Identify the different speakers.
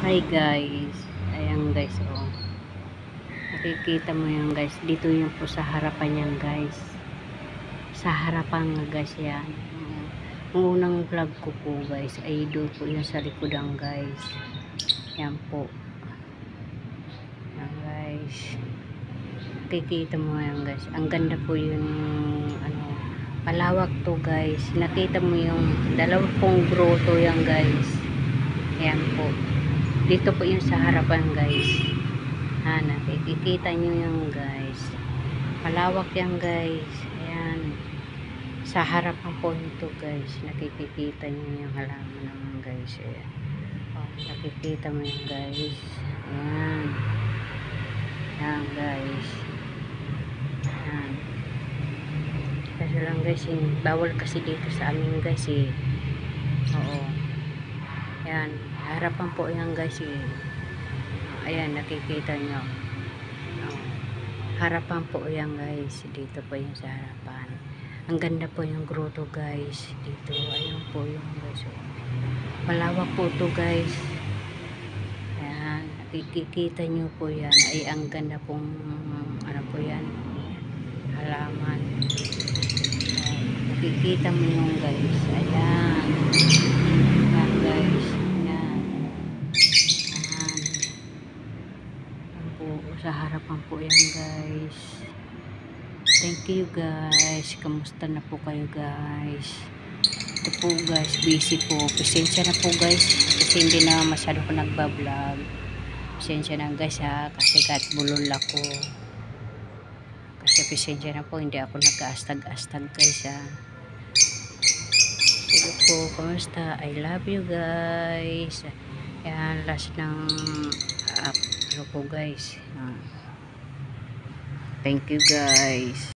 Speaker 1: Hi guys, ayan guys, oh, nakikita mo yan guys, dito yung po sa harapan yan guys, sa harapan nga guys yan. Ang unang vlog ko po guys ay doon po yung sa likodan guys, yan po yan guys, nakikita mo yan guys, ang ganda po yung ano, palawak to guys, nakita mo yung dalawang grotto yan guys, yan po. Dito po yung sa harapan guys. Nakikita nyo yung guys. Palawak yan guys. Ayan. Sa harapan po nito guys. Nakikita nyo yung halaman naman guys. Ayan. Oh, nakikita mo yung guys. Ayan. Ayan guys. Ayan. Kasi lang guys, bawal kasi dito sa amin guys eh. Oo. Ayan. Harapan po yan guys eh. Ayan, nakikita nyo. Harapan po yan guys. Dito po yung sa harapan. Ang ganda po yung grotto guys. Dito, ayan po yung guys. Malawak po to guys. Ayan, nakikita nyo po yan. Ay, ang ganda pong ano po yan, halaman. Nakikita mo yung guys. Ayan. Ayan guys. Sa harapan po yan guys. Thank you guys. Kamusta na po kayo guys? Ito po guys, busy po. Pasensya na po guys kasi hindi na masyado ko nagbablog. Pasensya na guys ha, kasi kahit bulol ako. Kasi pasensya na po, hindi ako nag-aastag-astag guys ha. Sige po, kamusta? I love you guys. Yan, last ng ano po guys. Thank you guys.